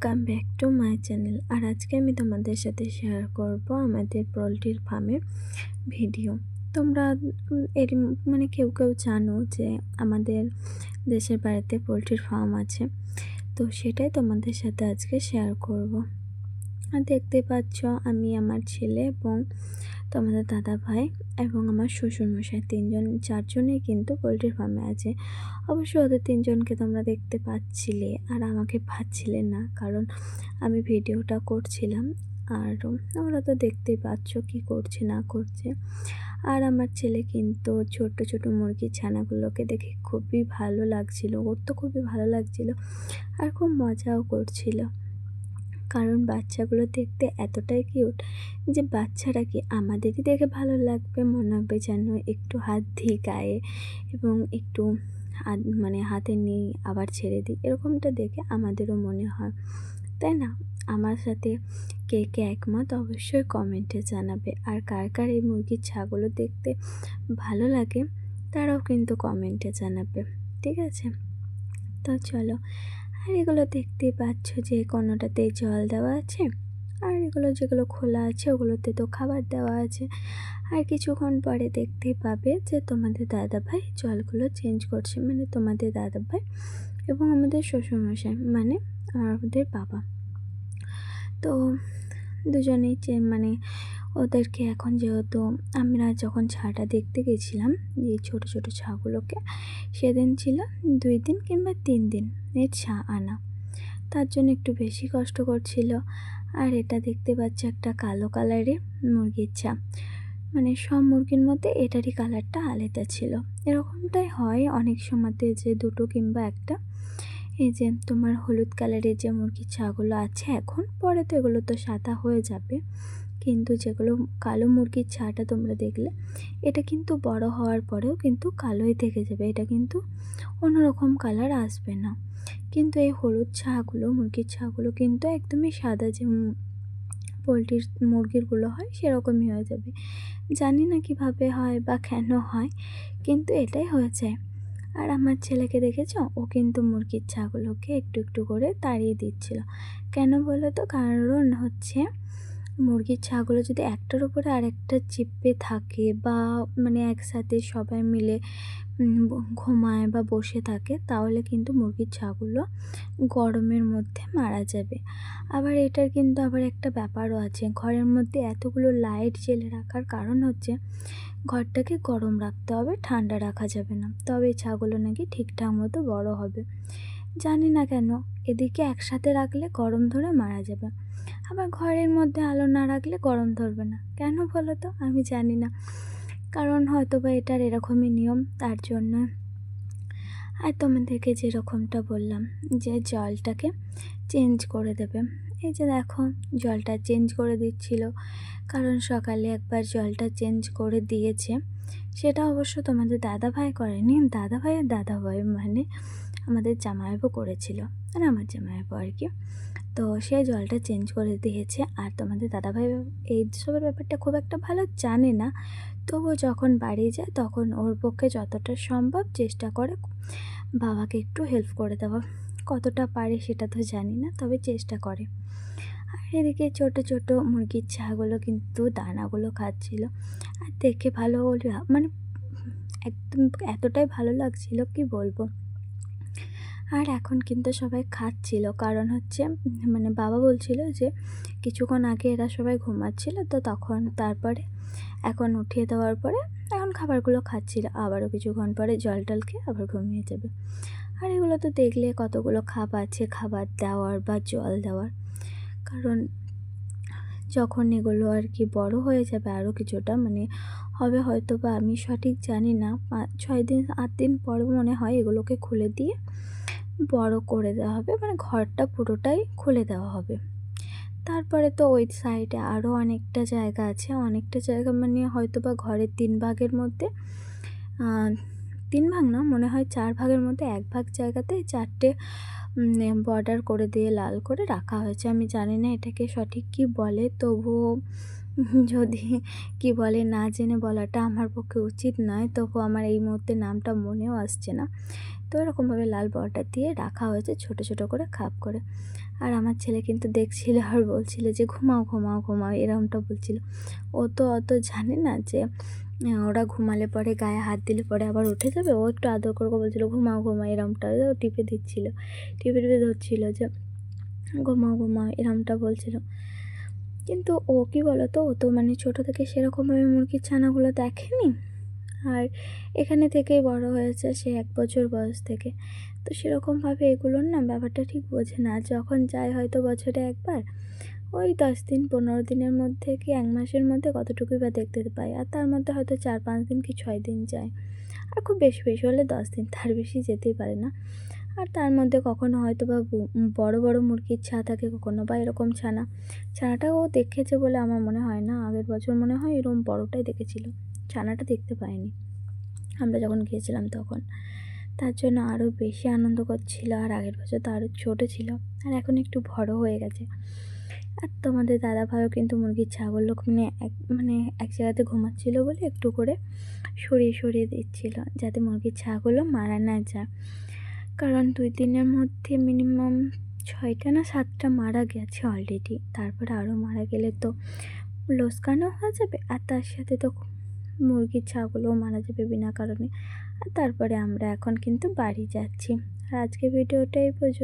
Welcome back to my channel. আর আজকে আমি তোমাদের সাথে শেয়ার করব আমাদের পোলট্রির ফার্মের ভিডিও। তোমরা এর কেউ কেউ জানো যে আমাদের দেশের বাড়িতে পোলট্রির ফার্ম আছে, তো সেটাই তোমাদের সাথে আজকে শেয়ার করব। আর দেখতে পাচ্ছ আমি, আমার ছেলে এবং তোমাদের দাদা ভাই এবং আমার শ্বশুরমশাই, চারজনেই কিন্তু পোলট্রির ফার্মে আছে। অবশ্যই ওদের তিনজনকে তোমরা দেখতে পাচ্ছিলে আর আমাকে পাচ্ছিলে না, কারণ আমি ভিডিওটা করছিলাম। আর ওরা তো দেখতেই পাচ্ছ কি করছে না করছে। আর আমার ছেলে কিন্তু ছোট ছোট মুরগির ছানাগুলোকে দেখে খুবই ভালো লাগছিল, ওর তো খুবই ভালো লাগছিল আর খুব মজাও করছিল, কারণ বাচ্চাগুলো দেখতে এতটাই কিউট যে বাচ্চারা কি আমাদেরই দেখে ভালো লাগবে, মনে হবে যেন একটু হাত দিই গায়ে এবং একটু হাতে নিই আবার ছেড়ে দিই, এরকমটা দেখে আমাদেরও মনে হয়, তাই না? আমার সাথে কে কে একমত অবশ্যই কমেন্টে জানাবে। আর কার কার এই মুরগির ছাগুলো দেখতে ভালো লাগে তারাও কিন্তু কমেন্টে জানাবে, ঠিক আছে? তো চলো। আর এগুলো দেখতেই পাচ্ছ যে কোনোটাতে জল দেওয়া আছে, আর এগুলো যেগুলো খোলা আছে ওগুলোতে তো খাবার দেওয়া আছে। আর কিছুক্ষণ পরে দেখতেই পাবে যে তোমাদের দাদাভাই জলগুলো চেঞ্জ করছে, তোমাদের দাদাভাই এবং আমাদের শ্বশুরমশাই, আমাদের বাবা। তো দুজনেই ওদেরকে এখন, যেহেতু আমরা যখন ছাটা দেখতে গেছিলাম যে ছোট ছোট ছাগুলোকে, সেদিন ছিল 2 দিন কিংবা 3 দিন এর ছা আনা, তার জন্য একটু বেশি কষ্ট করছিল। আর এটা দেখতে পাচ্ছি একটা কালো কালারের মুরগির ছা, সব মুরগির মধ্যে এটারই কালারটা আলাদা ছিল। এরকমটাই হয় অনেক সময়তে যে 2টো কিংবা একটা। এই যে তোমার হলুদ কালারের যে মুরগির ছাগুলো আছে এখন, পরে তো এগুলো তো সাদা হয়ে যাবে, কিন্তু যেগুলো কালো মুরগির ছাটা তোমরা দেখলে, এটা কিন্তু বড় হওয়ার পরেও কিন্তু কালোই থেকে যাবে, এটা কিন্তু অন্যরকম কালার আসবে না। কিন্তু এই হলুদ ছাগুলো, মুরগির ছাগুলো কিন্তু একদমই সাদা, যে পোলট্রির মুরগিরগুলো হয় সেরকমই হয়ে যাবে। জানি না কিভাবে হয় বা কেন হয়, কিন্তু এটাই হয়ে যায়। আর আমার ছেলেকে দেখেছো, ও কিন্তু মুরগির ছাগুলোকে একটু একটু করে তাড়িয়ে দিচ্ছিল। কেন বলো তো? কারণ হচ্ছে মুরগির ছাগুলো যদি একটার উপরে আরেকটা চেপে থাকে বা একসাথে সবাই মিলে ঘুমায় বা বসে থাকে, তাহলে কিন্তু মুরগির ছাগুলো গরমের মধ্যে মারা যাবে। আবার এটার কিন্তু আবার একটা ব্যাপারও আছে, ঘরের মধ্যে এতগুলো লাইট জ্বেলে রাখার কারণ হচ্ছে ঘরটাকে গরম রাখতে হবে, ঠান্ডা রাখা যাবে না, তবে ছাগুলো নাকি ঠিকঠাক মতো বড় হবে। জানি না কেন, এদিকে একসাথে রাখলে গরম ধরে মারা যাবে, আবার ঘরের মধ্যে আলো না রাখলে গরম ধরবে না। কেন বলো তো? আমি জানি না, কারণ হয়তো বা এটার এরকমই নিয়ম, তার জন্য। আর তোমাদেরকে যেরকমটা বললাম যে জলটাকে চেঞ্জ করে দেবে, এই যে দেখো জলটা চেঞ্জ করে দিচ্ছিল, কারণ সকালে একবার জলটা চেঞ্জ করে দিয়েছে। সেটা অবশ্য তোমাদের দাদাভাই করেনি, দাদাভাইয়ের দাদাভাই আমাদের জামাইবাবু করেছিল, আমার জামাইবাবু আর কি। তো সে জলটা চেঞ্জ করে দিয়েছে। আর তোমাদের দাদাভাই এই সবের ব্যাপারটা খুব একটা ভালো জানে না, তবুও যখন বাড়ি যায় তখন ওর পক্ষে যতটা সম্ভব চেষ্টা করে বাবাকে একটু হেল্প করে দেওয়া। কতটা পারে সেটা তো জানি না, তবে চেষ্টা করে। আর এদিকে ছোট ছোট মুরগির ছাগুলো কিন্তু দানাগুলো খাচ্ছিল, আর দেখে ভালো একদম এতটাই ভালো লাগছিল কি বলবো। আর এখন কিন্তু সবাই খাচ্ছিল, কারণ হচ্ছে বাবা বলছিল যে কিছুক্ষণ আগে এরা সবাই ঘুমাচ্ছিল, তো তখন তারপরে এখন উঠিয়ে দেওয়ার পরে এখন খাবারগুলো খাচ্ছিল, আবারও কিছুক্ষণ পরে জল টল খেয়ে আবার ঘুমিয়ে যাবে। আর এগুলো তো দেখলে কতগুলো আছে খাবার দেওয়ার বা জল দেওয়ার, কারণ যখন এগুলো আর কি বড় হয়ে যাবে আরও কিছুটা হবে হয়তো, বা আমি সঠিক জানি না, 6 দিন 8 দিন পরে মনে হয় এগুলোকে খুলে দিয়ে বড় করে দেওয়া হবে, ঘরটা পুরোটাই খুলে দেওয়া হবে। তারপরে তো ওই সাইডে আরও অনেকটা জায়গা আছে, অনেকটা জায়গা হয়তো বা ঘরের 3 ভাগের মধ্যে 3 ভাগ না, মনে হয় 4 ভাগের মধ্যে 1 ভাগ জায়গাতে 4টে বর্ডার করে দিয়ে লাল করে রাখা হয়েছে। আমি জানি না এটাকে সঠিক কি বলে, তবুও যদি কি বলে না জেনে বলাটা আমার পক্ষে উচিত নয়, তবু আমার এই মুহূর্তে নামটা মনেও আসছে না। তো এরকমভাবে লাল বর্ডার দিয়ে রাখা হয়েছে ছোট ছোট করে খাপ করে। আর আমার ছেলে কিন্তু দেখছিল আর বলছিল যে ঘুমাও ঘুমাও ঘুমাও, এরকমটা বলছিল। ও তো অত জানে না যে ওরা ঘুমালে পরে গায়ে হাত দিলে পরে আবার উঠে যাবে। ও একটু আদর করে বলছিল ঘুমাও ঘুমাও, এরকমটা ও টিপে দিচ্ছিল, টিপে টিপে ধরছিল যে ঘুমাও ঘুমাও, এরকমটা বলছিল। কিন্তু ও কী বলো তো, ও তো মানে ছোটো থেকে সেরকমভাবে মুরগির ছানাগুলো দেখেনি, আর এখানে থেকেই বড় হয়েছে সে 1 বছর বয়স থেকে। তো সেরকমভাবে এগুলোর না ব্যাপারটা ঠিক বোঝে না। যখন যায় হয়তো বছরে একবার, ওই 10 দিন 15 দিনের মধ্যে কি 1 মাসের মধ্যে কতটুকুই বা দেখতে পায়, আর তার মধ্যে হয়তো 4-5 দিন কি 6 দিন যায়, আর খুব বেশি বেশি হলে 10 দিন, তার বেশি যেতেই পারে না। আর তার মধ্যে কখনো হয়তো বা বড় বড় মুরগির ছা থাকে, কখনো বা এরকম ছানাটা ও দেখেছে বলে আমার মনে হয় না। আগের বছর মনে হয় এরকম বড়টাই দেখেছিল, ছানাটা দেখতে পায়নি আমরা যখন গিয়েছিলাম তখন। তার জন্য আরও বেশি আনন্দ করছিল। আর আগের বছর তো আরও ছোটো ছিল, আর এখন একটু বড় হয়ে গেছে। আর তোমাদের দাদাভাইও কিন্তু মুরগির ছাগুলো মানে এক জায়গাতে ঘুমাচ্ছিল বলে একটু করে সরিয়ে সরিয়ে দিচ্ছিল, যাতে মুরগির ছাগুলো মারা না যায়। কারণ 2 দিনের মধ্যে মিনিমাম 6টা না 7টা মারা গেছে অলরেডি। তারপরে আরও মারা গেলে তো লোকসানও হয়ে যাবে, আর তার সাথে তো মুরগির ছাগুলোও মারা যাবে বিনা কারণে। আর তারপরে আমরা এখন কিন্তু বাড়ি যাচ্ছি। আর আজকে ভিডিওটা এই পর্যন্ত।